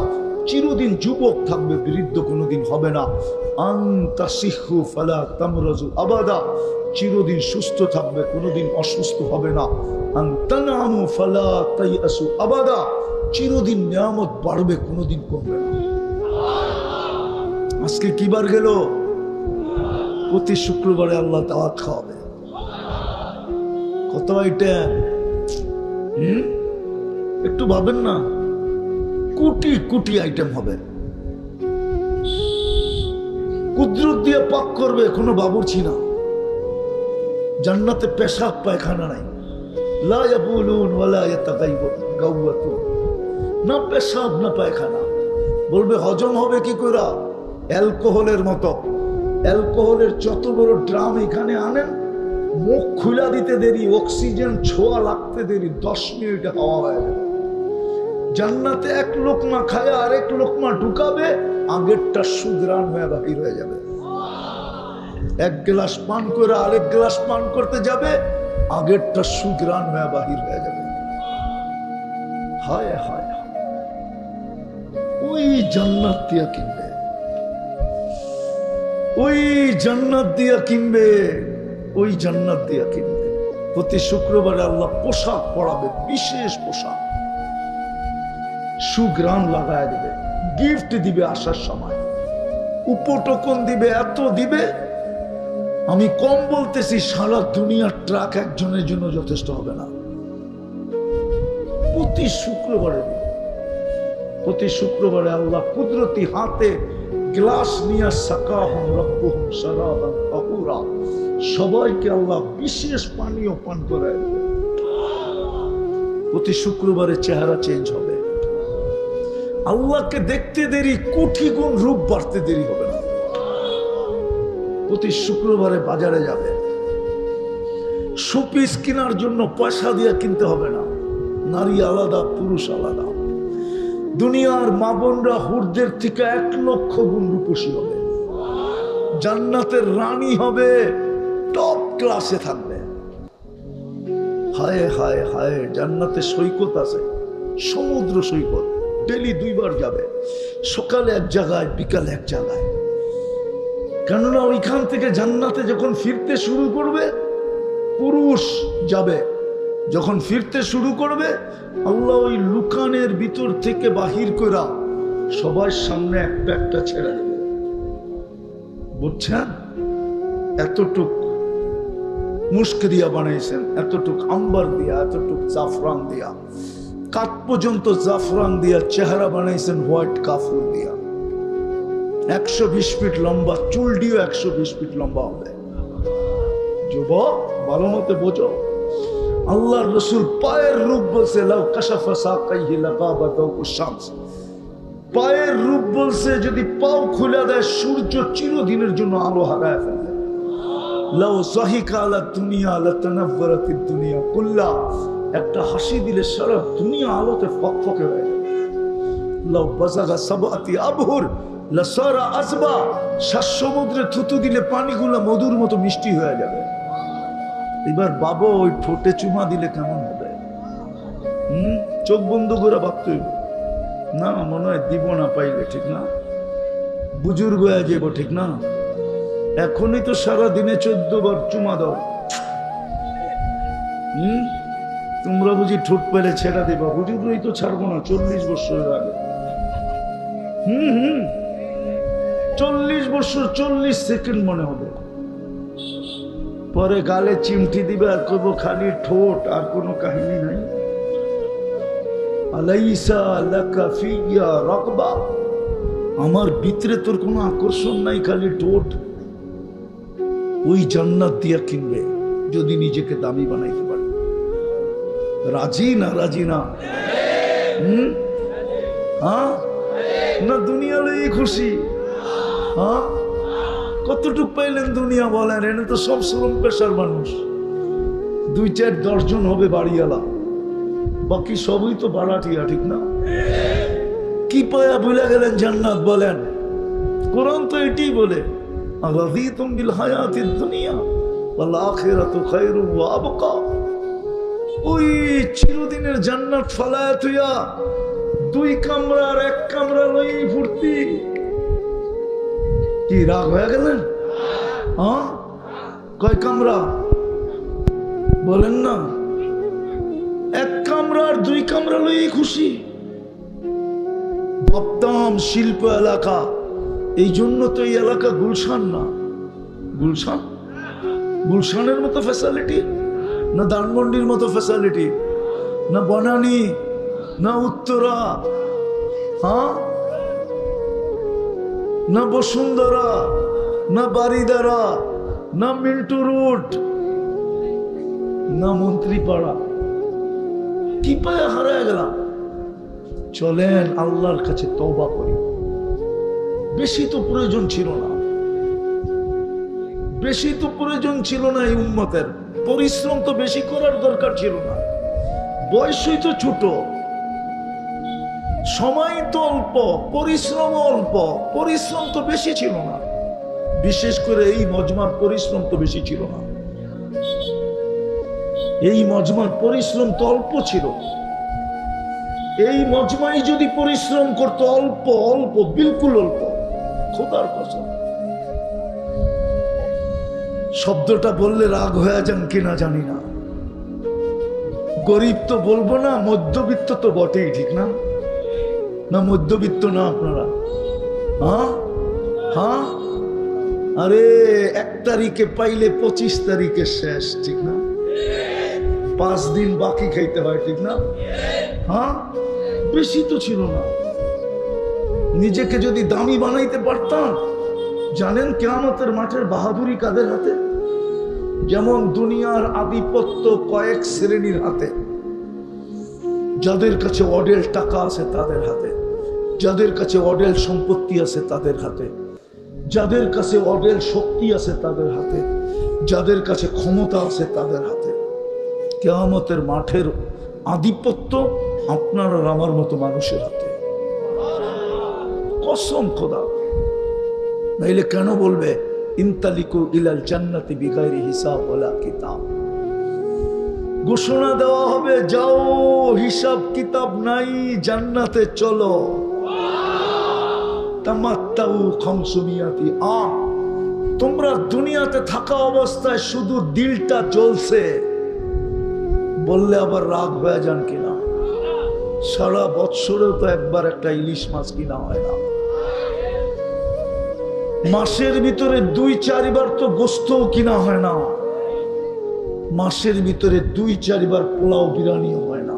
চিরদিন যুবক থাকবে, বৃদ্ধ কোনোদিন হবে না। আনতাসিহু ফালা তামরাজু আবাদা, চিরদিন সুস্থ থাকবে, কোনোদিন অসুস্থ হবে না। আনতানামু ফালা তাইয়াসু আবাদা, চিরদিন নিয়ামত বাড়বে, কোনোদিন কমবে না। আজকে কি বার গেল? প্রতি শুক্রবারে আল্লাহ দাওয়াত খাওয়াবে। কত আইটেম, একটু ভাবেন না, কোটি কোটি আইটেম হবে। কুদরত দিয়ে পাক করবে, কোনো বাবুর্চি না। জান্নাতে পেশাব পায়খানা নাই, লা ইয়াবুলুন ওয়ালা ইয়াতাগাওয়াতুন, না পেশাব না পায়খানা। বলবে হজম হবে কি করে? অ্যালকোহলের মতো, অ্যালকোহলের যত বড় ড্রাম এখানে আনেন, মুখ খুলা দিতে দেরি, অক্সিজেন ছোঁয়া লাগতে দেরি, 10 মিনিটে হাওয়া হয়ে যাবে। জান্নাতে 1 লোকমা খায় আরেক লোকমা ঢুকাবে, আগেরটা সুগ্রাণ হয়ে বাহির হয়ে যাবে। 1 গ্লাস পান করে আরেক গ্লাস পান করতে যাবে, আগেরটা সুগ্রাণ হয়ে বাহির হয়ে যাবে। হায় হায়, ওই জান্নাত দিয়া কিনবে, ওই জান্নাত দিয়া কিনবে, ওই জান্নাত দিয়া কিনবে। প্রতি শুক্রবারে আল্লাহ পোশাক পরাবে, বিশেষ পোশাক, সুগ্রাণ লাগায় দিবে, গিফট দিবে, আসার সময় উপটোকন দিবে, এত দিবে। আমি কম বলতেছি, সারা দুনিয়ার ট্রাক একজনের জন্য যথেষ্ট হবে না। প্রতি শুক্রবারে দিবে, প্রতি শুক্রবারে আল্লাহ কুদরতি হাতে গ্লাস নিয়ে সাকাহুম রাব্বুহুম শারাবান তাহুরা, সবাইকে আল্লাহ বিশেষ পানীয় পান করায় দেবে। প্রতি শুক্রবারে চেহারা চেঞ্জ হবে। আল্লাহকে দেখতে দেরি, কোটি গুণ রূপ বাড়তে দেরি হবে না। প্রতি শুক্রবারে বাজারে যাবে, শোপিস কেনার জন্য পয়সা দিয়ে কিনতে হবে না। নারী আলাদা, পুরুষ আলাদা। দুনিয়ার মা বোনরা হুরদের থেকে 1 লক্ষ গুণ রূপসী হবে। জান্নাতের রানী হবে, টপ ক্লাসে থাকবে। হায় হায় হায়, জান্নাতে সৈকত আছে, সমুদ্র সৈকত, ডেলি 2 বার যাবে, সকালে 1 জায়গায়, বিকালে 1 জায়গায়। কেননা ওইখান থেকে জান্নাতে যখন ফিরতে শুরু করবে, পুরুষ যাবে, যখন ফিরতে শুরু করবে, আল্লাহ ওই লুকানের ভিতর থেকে বাহির করা সবার সামনে একটা একটা ছেড়ে দেবে। বুঝছেন? এতটুক মুস্ক দিয়া বানাইছেন, এতটুক আম্বার দিয়া, এতটুক জাফরান দিয়া, কাঠ পর্যন্ত জাফরান দিয়া চেহারা বানাইছেন হোয়াইট কাফুর দিয়া। 120 ফিট লম্বা, চুল দিয়েও 120 ফিট লম্বা হবে। যুবক ভালো মতে বোঝো, আল্লাহর রাসূল পায়ের রূপ বলছে লাউ কাশাফা সাকাইহি লাগাবাতাহু শামস। পায়ের রূপ বলছে যদি পাও খুলে দেয় সূর্য চিরদিনের জন্য আলো হারায় ফেলবে। লাউ যাহিকা আলা দুনিয়া লাতানাওয়ারাতিদ দুনিয়া কুল্লা। একটা হাসি দিলে সারা দুনিয়া আলোতে ফকফকে হয়ে যাবে। লাউ বাযাগা সাবআতি আবহুর লাসারা আসবা। 7 সমুদ্রে থুতু দিলে পানিগুলো মধুর মতো মিষ্টি হয়ে যাবে। এবার বাবা ওই ঠোঁটে চুমা দিলে কেমন হবে? চোখ বন্ধ করে ভাবতে হইব, না মনে হয় দিব না পাইলে, ঠিক না? বুজুর্গ হয়ে যাব, ঠিক না? এখনই তো সারা দিনে 14 বার চুমা দাও। তোমরা বুঝি ঠোঁট পেলে ছেড়া দিবা? বুজুর্গই তো ছাড়বো না 40 বছরের আগে। 40 বছর 40 সেকেন্ড মনে হবে। পরে গালে চিমটি দিবে আর করবো খালি ঠোঁট, আর কোনো কাহিনী নাই। আলাইসা লাকা ফিয়া রাকবা। আমার ভিতরে তোর কোনো আকর্ষণ নাই, খালি ঠোঁট। ওই জান্নাত দিয়া কিনবে যদি নিজেকে দামি বানাইতে পারে। রাজি না? রাজি না? হ্যাঁ না দুনিয়া লই খুশি? হ্যাঁ কতটুক পাইলেন দুনিয়া বলেন? এনে তো সব শ্রম পেশার মানুষ। 2-4 দশজন হবে বাড়িওয়ালা, বাকি সবই তো বাড়াটিয়া, ঠিক না? কি পায়া ভুলে গেলেন জান্নাত বলেন? কোরআন তো এটাই বলে আরাযীতুম বিল হায়াতিদ দুনিয়া ওয়াল আখিরাতু খায়রু ওয়া আবকা। ওই চিরদিনের জান্নাত ফালায়া তুইয়া 2 কামরা আর 1 কামরা লই ফুর্তি। কি রাগ হয়ে গেলেন? হ্যাঁ কয় কামরা বলেন না? 1 কামরা আর 2 কামরা লই খুশি। ভাবতাম শিল্প এলাকা, এই জন্য তো এই এলাকা গুলশান না। গুলশান, গুলশানের মতো ফ্যাসিলিটি না ধানমন্ডির মতো ফ্যাসিলিটি, না বনানী, না উত্তরা, হ্যাঁ না বসুন্ধরা, না বারিদারা, না মিন্টু রোড, না মন্ত্রীপাড়া। কি পায়ে হারায় গেলাম? চলেন আল্লাহর কাছে তওবা করি। বেশি তো প্রয়োজন ছিল না, বেশি তো প্রয়োজন ছিল না। এই উম্মতের পরিশ্রম তো বেশি করার দরকার ছিল না। বয়সই তো ছোট, সময় তো অল্প, পরিশ্রম অল্প। পরিশ্রম তো বেশি ছিল না, বিশেষ করে এই মজমার পরিশ্রম তো বেশি ছিল না। এই মজমার পরিশ্রম তো অল্প ছিল। এই মজমাই যদি পরিশ্রম করতো অল্প অল্প, বিলকুল অল্প, খোদার কসম। শব্দটা বললে রাগ হয়ে যান কিনা জানি না। গরিব তো বলবো না, মধ্যবিত্ত তো বটেই, ঠিক না? না মধ্যবিত্ত না আপনারা? হ্যাঁ হ্যাঁ। আরে 1 তারিখে পাইলে 25 তারিখে শেষ, ঠিক না? 5 দিন বাকি খাইতে হয়, ঠিক না? হ্যাঁ বেশি তো ছিল না। নিজেকে যদি দামি বানাইতে পারতাম, জানেন কিয়ামতের মাঠের বাহাদুরি কাদের হাতে? যেমন দুনিয়ার আধিপত্য কয়েক শ্রেণীর হাতে। যাদের কাছে অডেল টাকা আছে তাদের হাতে, যাদের কাছে অডেল সম্পত্তি আছে তাদের হাতে, যাদের কাছে অডেল শক্তি আছে তাদের হাতে, যাদের কাছে ক্ষমতা আছে তাদের হাতে। কিয়ামতের মাঠের আধিপত্য আপনার আর আমার মতো মানুষের হাতে। কসম খোদা। নাইলে কেন বলবে ইনতালিকু ইলাল জান্নাতি বিগাইরি হিসাব ওয়ালা কিতাব? ঘোষণা দেওয়া হবে, যাও, হিসাব কিতাব নাই, জান্নাতে চলো। তামাত্তাউ খামসুমিয়াতি আম। তোমরা দুনিয়াতে থাকা অবস্থায় শুধু দিলটা জ্বলছে বললে আবার রাগ হয়ে যান কিনা? সারা বৎসরেও তো একবার একটা ইলিশ মাছ কিনা হয় না। মাসের ভিতরে 2-4 বার তো গোস্ত কিনা হয় না, মাসের ভিতরে 2-4 বার পোলাও বিরিয়ানি হয় না।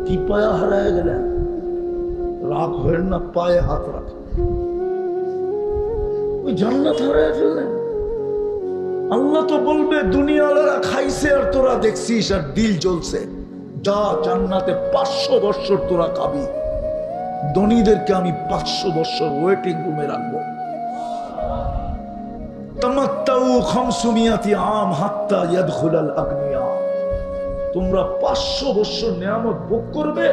কি পায়া হারায় গেলেন? রাগ হয় না, পায়ে হাত রাখে। ওই জান্নাত হারায় ফেললেন। আল্লাহ তো বলবে দুনিয়াওয়ালারা খাইছে আর তোরা দেখছিস আর দিল জ্বলছে, যা জান্নাতে 500 বছর তোরা খাবি। ধনীদেরকে আমি 500 বছর ওয়েটিং রুমে রাখবো। তামাত্তাউ 500 আম হাত্তা ইয়াদখুলাল আগনিয়া। তোমরা 500 বছর নিয়ামত ভোগ করবে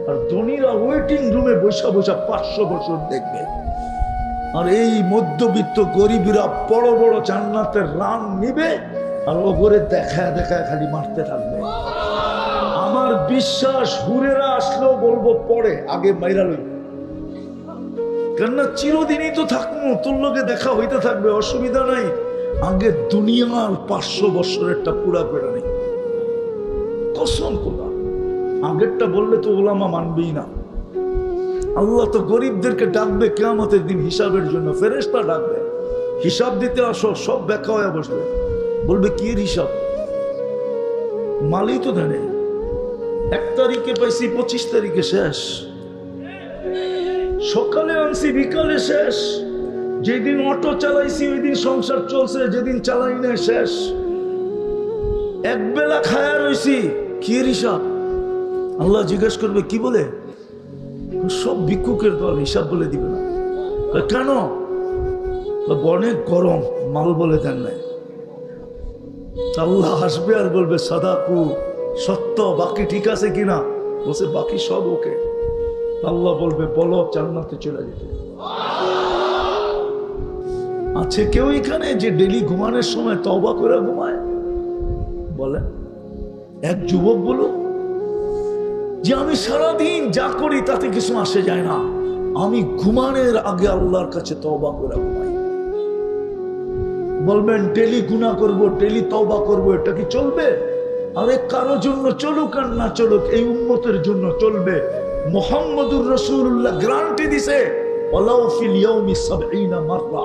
আর ধনীরা ওয়েটিং রুমে বসে বসে 500 বছর দেখবে। আর এই মধ্যবিত্ত গরিবরা বড় বড় জান্নাতের রান নিবে আর ওগরে দেখায় দেখায় খালি মারতে থাকবে। আমার বিশ্বাস হুরেরা আসলেও বলবো পরে, আগে মাইরা লই। কেননা চিরদিনই তো থাকবো, তোর লোকে দেখা হইতে থাকবে, অসুবিধা নাই। আগে দুনিয়ার 500 বছরেরটা পুরা করে নেই। কসম খোদা, আগেরটা বললে তো ওলামা মানবেই না। আল্লাহ তো গরিবদেরকে ডাকবে কিয়ামতের দিন হিসাবের জন্য, ফেরেশতা ডাকবে, হিসাব দিতে আসো। সব ব্যাখ্যা হয়ে বসবে, বলবে কি এর হিসাব? মালই তো জানে। 1 তারিখে পাইছি, 25 তারিখে শেষ। সকালে আনছি, বিকালে শেষ। যেদিন অটো চালাইছি ওই দিন সংসার চলছে, যেদিন চালাই না শেষ। একবেলা খায়া রইছি, কি এর হিসাব? আল্লাহ জিজ্ঞেস করবে কি বলে? সব ভিক্ষুকের দল, হিসাব বলে দিবে না। কেন? অনেক গরম, মাল বলে দেন নাই। আল্লাহ হাসবে আর বলবে সাদাকু, সত্য, বাকি ঠিক আছে কিনা? বলছে বাকি সব ওকে। আল্লাহ বলবে বলো জান্নাতে চলে যেতে। আছে কেউ এখানে যে ডেলি ঘুমানোর সময় তওবা করে ঘুমায়? বলে এক যুবক বলো যে আমি সারাদিন যা করি তাতে কিছু আসে যায় না, আমি ঘুমানোর আগে আল্লাহর কাছে তওবা করে ঘুমাই। বলবেন ডেলি গুনাহ করব, ডেলি তওবা করব, এটা কি চলবে? আরে কারো জন্য চলুক আর না চলুক, এই উম্মতের জন্য চলবে। মুহাম্মদুর রাসূলুল্লাহ গ্যারান্টি দিছে, ওয়ালাউ ফিল ইয়াউমি 70 মাররা।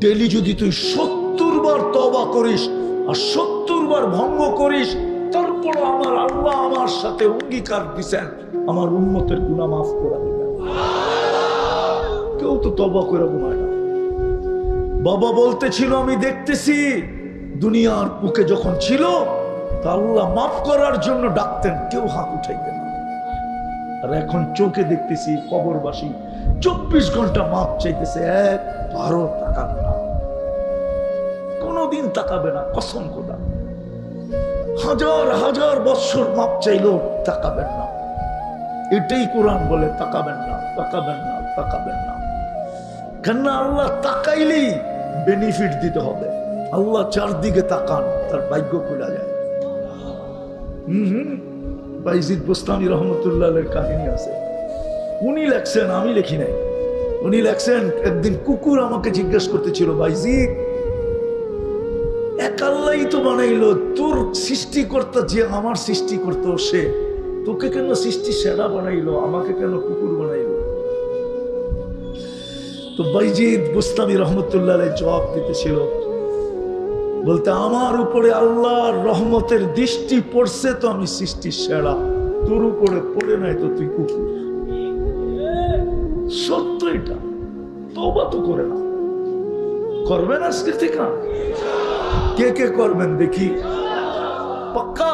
ডেলি যদি তুই 70 বার তওবা করিস আর 70 বার ভঙ্গ করিস, তারপর আমার আল্লাহ আমার সাথে অঙ্গীকার দিবেন আমার উম্মতের গুনাহ মাফ করে দিবেন। কেউ তো তওবা করে ঘুমায় না। বাবা বলতেছিল আমি দেখতেছি দুনিয়ার বুকে যখন ছিল তা আল্লাহ মাফ করার জন্য ডাকতেন, কেউ হাত উঠাইতেন না। আর এখন চোখে দেখতেছি কবরবাসী 24 ঘন্টা মাফ চাইতেছে, একবারও তাকাবে না, কোনদিন তাকাবে না। কসম খোদা, হাজার হাজার বছর মাপ চাইলেও তাকাবেন না। এটাই কোরআন বলে, তাকাবেন না, তাকাবেন না, তাকাবেন না। কেন? আল্লাহ তাকাইলেই বেনিফিট দিতে হবে। আল্লাহ চারদিকে তাকান, তার ভাগ্য খোলা যায়। বাইজিদ বুস্তামি রহমতুল্লাহের কাহিনী আছে, উনি লেখছেন, আমি লিখি নাই। উনি লেখছেন একদিন কুকুর আমাকে জিজ্ঞেস করতেছিল, বাইজিদ এক আল্লাহই তো বানাইলো, তোর সৃষ্টিকর্তা যে আমার সৃষ্টিকর্তা সে, তোকে কেন সৃষ্টি সেরা বানাইলো, আমাকে কেন কুকুর বানাইলো? তো বাইজিদ বুস্তামি রহমতুল্লাহ জবাব দিতেছিল, বলতে আমার উপরে আল্লাহর রহমতের দৃষ্টি পড়ছে তো আমি সৃষ্টি সেরা, তোর উপরে পড়ে নাই তো তুই কুকুর। সত্য এটা, তওবা তো করে না। করবেন আজকে থেকে? কে কে করবেন দেখি? পাক্কা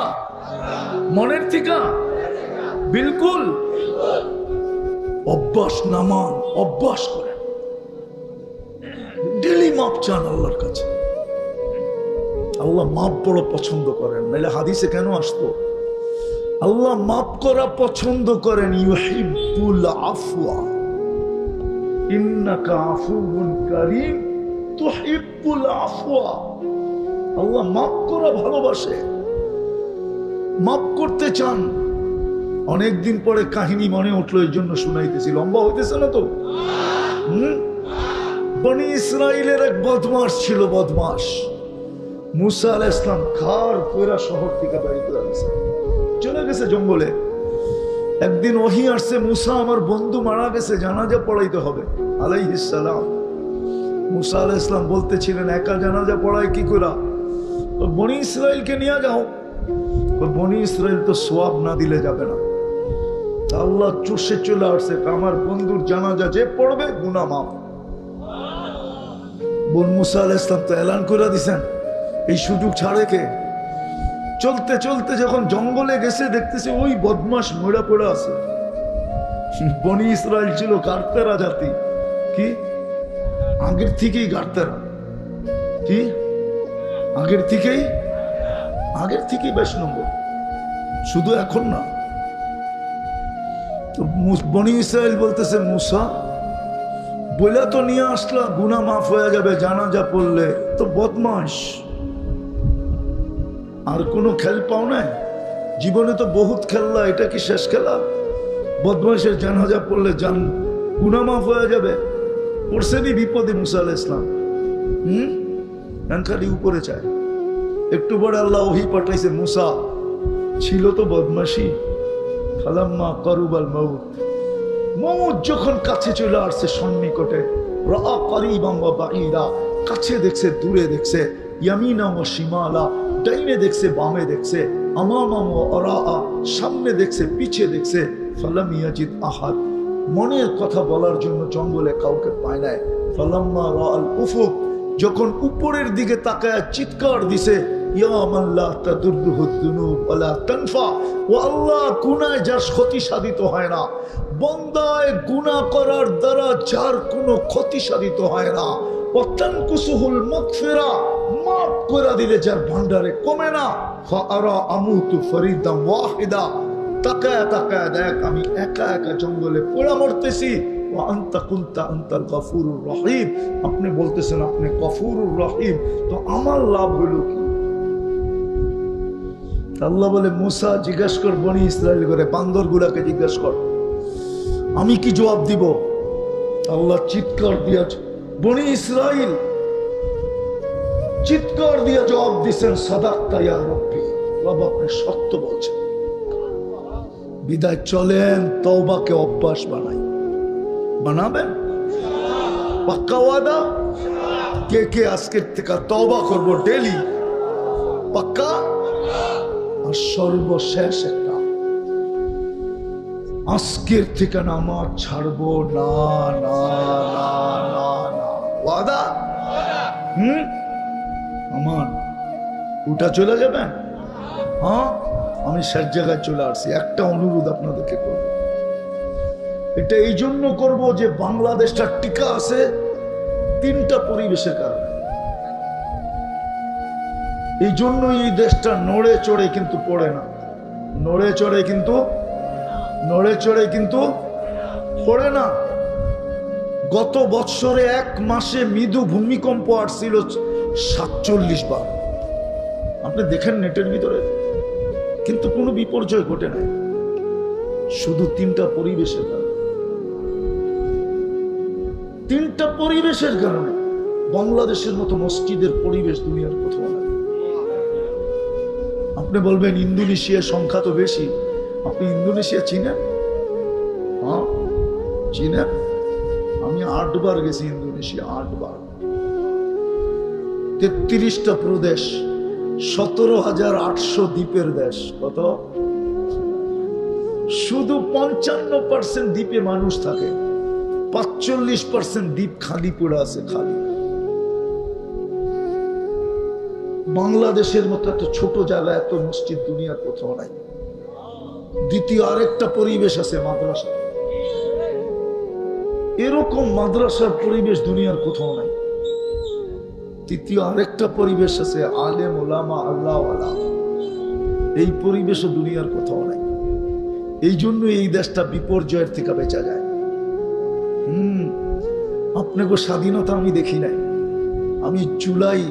মনের থেকে? বিলকুল। অভ্যাস নামান, অভ্যাস করেন, ডেলি মাপ চান আল্লাহর কাছে। আল্লাহ মাপ বড় পছন্দ করেন, নাহলে হাদিসে কেন আসতো? আল্লাহ মাপ করা পছন্দ করেন। ইউহিব্বুল আফওয়া, ইন্নাকা আফুউন কারীম তুহিব্বুল আফওয়া। আল্লাহ মাপ করা ভালোবাসে, মাপ করতে চান। অনেকদিন পরে কাহিনী মনে উঠলো, এই জন্য শুনাইতেছি, লম্বা হইতেছে না তো। বনি ইসরাইলের এক বদমাস ছিল, বদমাস। মুসা আলাইহিস সালাম খার কইরা শহর থেকে বাড়ি করে আনছে, চলে গেছে জঙ্গলে। একদিন ওহী আসছে, মুসা আমার বন্ধু মারা গেছে, জানাজা পড়াইতে হবে আলাইহিস সালাম। মুসা আলাইহিস সালাম বলতেছিলেন একা জানাজা পড়ায় কি করে? বনি ইসরাইলকে নিয়ে যাও। বনি ইসরাইল তো সওয়াব না দিলে যাবে না। আল্লাহ চুষে চলে আসছে, আমার বন্ধুর জানাজা যে পড়বে গুনাহ মাফ। বোন মুসা আলাইহিস সালাম তো এলান করে দিছেন, এই সুযোগ ছাড়ে কে? চলতে চলতে যখন জঙ্গলে গেছে দেখতেছে ওই বদমাস মরা পড়ে আছে। বনি ইসরাইল ছিল গার্তেরা জাতি। কি আগের থেকেই গার্তেরা, কি আগের থেকেই বেশ নম্বর, শুধু এখন না। তো বনি ইসরাইল বলতেছে মুসা বলে তো নিয়ে আসলা, গুনাহ মাফ হয়ে যাবে জানাজা পড়লে, তো বদমাস আর কোনো খেল পাও নাই জীবনে? তো বহুত খেললা, এটা কি শেষ খেলা? বদমাইশের জানাজা পড়লে গুনাহ মাফ হয়ে যাবে। পড়ছেনি বিপদে মুসা আলাইহিস সালাম। খালি উপরে চায়। একটু পরে আল্লাহ ওহী পাঠাইছে, মুসা ছিল তো বদমাশি, ফালাম্মা কারুবাল মাউত, মৌত যখন কাছে চলে আসছে সন্নিকটে, রাআ কারিবান ওয়া বাঈদা, কাছে দেখছে দূরে দেখছে, ইয়ামিনা ওয়া শিমালা, ডাইনে দেখছে বামে দেখছে, আমামা ওয়া আরাআ, সামনে দেখছে পিছে দেখছে, ফালাম ইয়াজিদ আহাদ, মনের কথা বলার জন্য জঙ্গলে কাউকে পায় নাই। ফালাম্মা রাআল উফুক, যখন উপরের দিকে তাকায় চিৎকার দিছে, ইয়া মান লা তাদুররুহু যুনুব ওয়া লা তানফা, ও আল্লাহ গুনাহে যার ক্ষতি সাধিত হয় না, বান্দায় গুনাহ করার দ্বারা যার কোনো ক্ষতি সাধিত হয় না, ওয়া তানকুসুহুল মাগফিরা, মাফ করে দিলে যার ভান্ডারে কমে না, ফাআরা আমুতু ফরিদান ওয়াহিদা, তাকায় তাকায় দেখ আমি একা একা জঙ্গলে পড়ে মরতেছি, ওয়া আনতা কুনতা আনতাল গফুরুর রহিম, আপনি বলতেছেন আপনি গফুরুর রহিম, তো আমার লাভ হলো কি? আল্লাহ বলে মুসা জিজ্ঞাসা কর বনি ইসরাইল করে, বান্দর গুলাকে জিজ্ঞাসা কর, আমি কি জবাব দিব? আল্লাহ চিৎকার দিয়া বনি ইসরাইল চিৎকার দিয়া জবাব দিচ্ছেন, সাদাক্তা ইয়া রব্বি, রব আপনি সত্য বলছেন। বিদায় চলেন তওবাকে অভ্যাস বানাবেন? পাক্কা ওয়াদা? কে কে আজকের থেকে তওবা করবো ডেলি? পাক্কা? আর সর্বশেষ একটা, আজকের থেকে নামাজ ছাড়বো না, না না না না, ওয়াদা? আমার ওটা চলে যাবেন? হ্যাঁ, আমি শেষ জায়গায় চলে আসছি। একটা অনুরোধ আপনাদেরকে করব, এটা এই জন্য করবো যে বাংলাদেশটা টিকা আছে তিনটা পরিবেশের কারণে। এই জন্যই এই দেশটা নড়ে চড়ে কিন্তু পড়ে না, নড়ে চড়ে কিন্তু পড়ে না। গত বৎসরে এক মাসে মৃদু ভূমিকম্প আসছিল 47 বার, আপনি দেখেন নেটের ভিতরে, কিন্তু কোনো বিপর্যয় ঘটে নাই, শুধু তিনটা পরিবেশের কারণে। তিনটা পরিবেশের কারণে বাংলাদেশের মতো মসজিদের পরিবেশ দুনিয়ার কোথাও নাই। আপনি বলবেন ইন্দোনেশিয়ার সংখ্যা তো বেশি, আপনি ইন্দোনেশিয়া চিনেন? হ্যাঁ চিনেন? আমি 8 বার গেছি ইন্দোনেশিয়া, 8 বার, 33টা প্রদেশ, 17,800 দ্বীপের দেশ। কত? শুধু 55% দ্বীপে মানুষ থাকে, 45% দ্বীপ খালি পড়ে আছে, খালি। বাংলাদেশের মতো এত ছোট জায়গা, এত মসজিদ দুনিয়ার কোথাও নাই। দ্বিতীয় আরেকটা পরিবেশ আছে মাদ্রাসা, এরকম মাদ্রাসার পরিবেশ দুনিয়ার কোথাও নাই। তৃতীয় আরেকটা পরিবেশ আছে আলেম ওলামা আল্লাহওয়ালা, এই পরিবেশও দুনিয়ার কোথাও নাই। এই জন্য এই দেশটা বিপর্যয়ের থেকে বেঁচা যায়। আপনাকে স্বাধীনতা আমি দেখি নাই, আমি জুলাই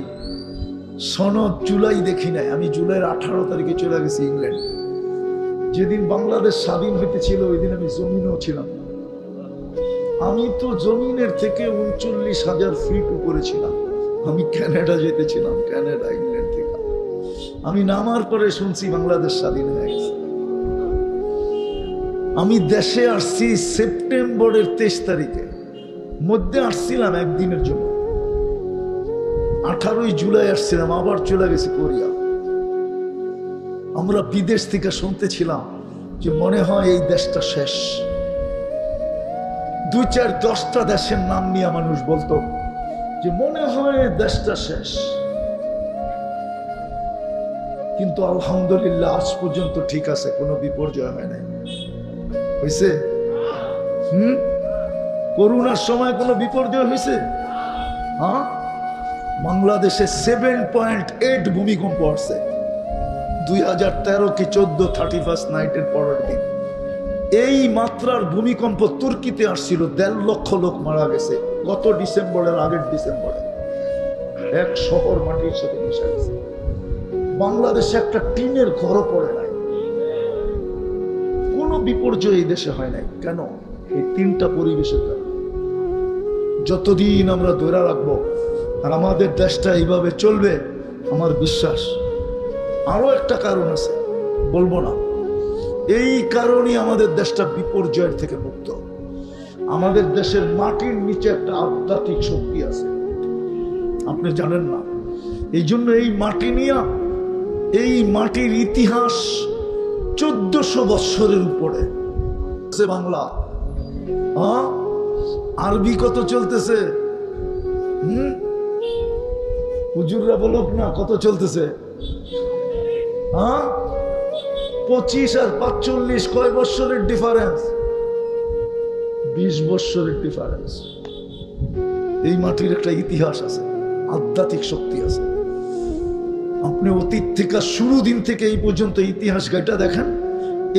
দেখি নাই, আমি জুলাইয়ের 18 তারিখে চলে গেছি ইংল্যান্ড। যেদিন বাংলাদেশ স্বাধীন হইতেছিল ওই দিন আমি জমিনেও ছিলাম। আমি তো জমিনের থেকে 39,000 ফিট উপরে ছিলাম। আমি কানাডা যেতেছিলাম, কানাডা ইংল্যান্ড থেকে। আমি নামার পরে শুনছি বাংলাদেশ স্বাধীন হয়ে গেছে। আমি দেশে আসছি সেপ্টেম্বরের 23 তারিখে, মধ্যে আসছিলাম একদিনের জন্য, 18 জুলাই আসছিলাম, আবার চলে গেছি কোরিয়া। আমরা বিদেশ থেকে শুনতেছিলাম যে মনে হয় এই দেশটা শেষ। 2-4-10টা দেশের নাম নিয়ে মানুষ বলতো যে মনে হয় দেশটা শেষ, কিন্তু আলহামদুলিল্লাহ আজ পর্যন্ত ঠিক আছে, কোনো বিপর্যয় হয় নাই। হয়েছে? করোনার সময় কোনো বিপর্যয় হয়েছে? হ্যাঁ, বাংলাদেশে 7.8 ভূমিকম্প আসছে 2013 কি 14 31 নাইটের পরের দিন। এই মাত্রার ভূমিকম্প তুর্কিতে আসছিল, 1.5 লক্ষ লোক মারা গেছে গত ডিসেম্বরের আগের ডিসেম্বরে। এক শহর মাটির সাথে মিশে গেছে। বাংলাদেশে একটা টিনের ঘরও পড়ে নাই, কোনো বিপর্যয় এই দেশে হয় নাই। কেন? এই 3টা পরিবেশের কারণে। যতদিন আমরা ধরে রাখবো আর আমাদের দেশটা এইভাবে চলবে, আমার বিশ্বাস। আরো একটা কারণ আছে, বলবো না। এই কারণে আমাদের দেশটা বিপর্যয়ের থেকে মুক্ত। আমাদের দেশের মাটির নিচে একটা আধ্যাত্মিক শক্তি আছে, আপনি জানেন না। এই জন্য এই মাটি নিয়ে, এই মাটির ইতিহাস 1400 বৎসরের উপরে। বাংলা, হ্যাঁ, আরবি কত চলতেছে? হুজুররা বলুক না কত চলতেছে? হ্যাঁ, 25 আর 45 কয় বৎসরের ডিফারেন্স? 20 বৎসরের ডিফারেন্স। এই মাটির একটা ইতিহাস আছে, আধ্যাত্মিক শক্তি আছে। আপনি অতীত থেকে শুরু দিন থেকে এই পর্যন্ত ইতিহাস গাইটা দেখেন।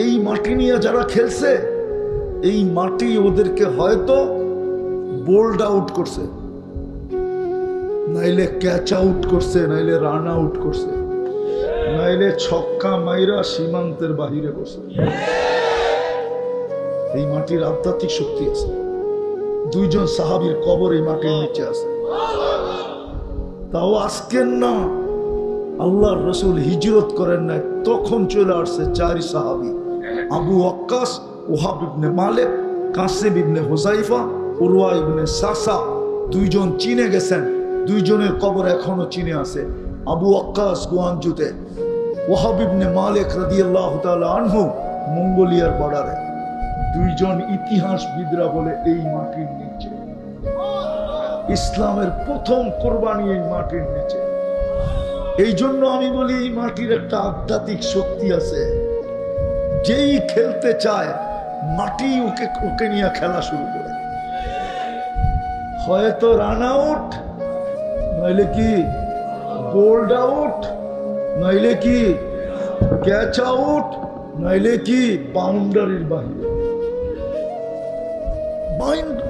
এই মাটি নিয়ে যারা খেলছে, এই মাটি ওদেরকে হয়তো বোল্ড আউট করছে, নাইলে ক্যাচ আউট করছে, নাইলে রান আউট করছে, নাইলে ছক্কা মাইরা সীমান্তের বাহিরে করছে। এই মাটির আধ্যাত্মিক শক্তি আছে। 2 জন সাহাবীর কবর এই মাটির নিচে আছে। তাও আজকের না, আল্লাহর রাসূল হিজরত করেন না, তখন চলে আসছে 4 সাহাবী, আবু ওয়াক্কাস, ওহাব ইবনে মালিক, কাসিম ইবনে হুযাইফা, উরওয়া ইবনে সাসা। 2 জন চীনে গেছেন, 2 জনের কবর এখনো চীনে আছে। আবু ওয়াক্কাস গুয়াঞ্জুতে, ওহাব ইবনে মালিক রাদিয়াল্লাহু তাআলা আনহু মঙ্গোলিয়ার বর্ডারে। 2 জন ইতিহাসবিদরা বলে এই মাটির নিচে ইসলামের প্রথম কোরবানি এই মাটির নিচে। এই জন্য আমি বলি এই মাটির একটা আধ্যাত্মিক শক্তি আছে। যেই খেলতে চায় মাটি ওকে নিয়ে খেলা শুরু করে। হয়তো রান আউট, নইলে কি বোল্ড আউট, নইলে কি ক্যাচ আউট, নইলে কি বাউন্ডারির বাহিরে।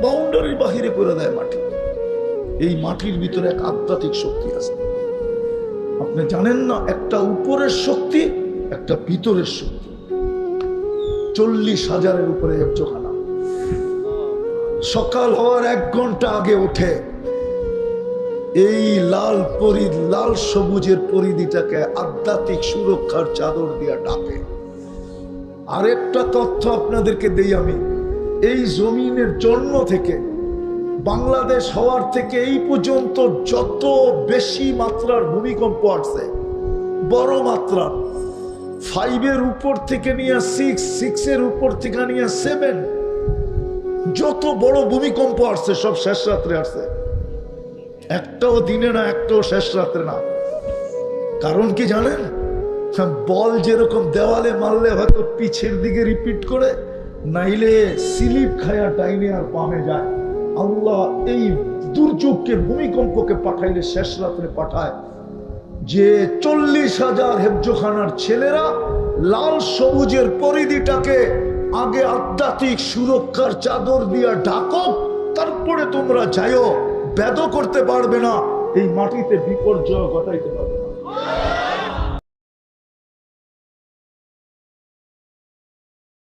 বাউন্ডারির বাহিরে করে দেয় মাটি। এই মাটির ভিতরে এক আধ্যাত্মিক শক্তি আছে। আপনি জানেন না, একটা উপরের শক্তি, একটা ভিতরের শক্তি। 40,000-এর উপরে হেফজখানা। সকাল হওয়ার 1 ঘন্টা আগে উঠে এই লাল সবুজের পরিধিটাকে আধ্যাত্মিক সুরক্ষার চাদর দিয়ে ডাকে। আরেকটা তথ্য আপনাদেরকে দেই আমি। এই জমিনের জন্ম থেকে, বাংলাদেশ হওয়ার থেকে এই পর্যন্ত যত বেশি মাত্রার ভূমিকম্প আসছে, বড় মাত্রার, 5-এর উপর থেকে নিয়ে 6, 6-এর উপর থেকে নিয়ে 7, যত বড় ভূমিকম্প আসছে সব শেষ রাত্রে আসছে। একটাও দিনে না, একটাও শেষ রাত্রে না। কারণ কি জানেন? বল যেরকম দেওয়ালে মারলে হয়তো পিছের দিকে রিপিট করে, নাইলে স্লিপ খায়া ডাইনে আর বামে যায়। আল্লাহ এই দুর্যোগকে, ভূমিকম্পকে পাঠাইলে শেষ রাত্রে পাঠায়, যে 40,000 হেফজখানার ছেলেরা লাল সবুজের পরিধিটাকে আগে আধ্যাত্মিক সুরক্ষার চাদর দিয়া ঢাকো, তারপরে তোমরা যাইও। বেদ করতে পারবে না, এই মাটিতে বিপর্যয় ঘটাইতে পারবে।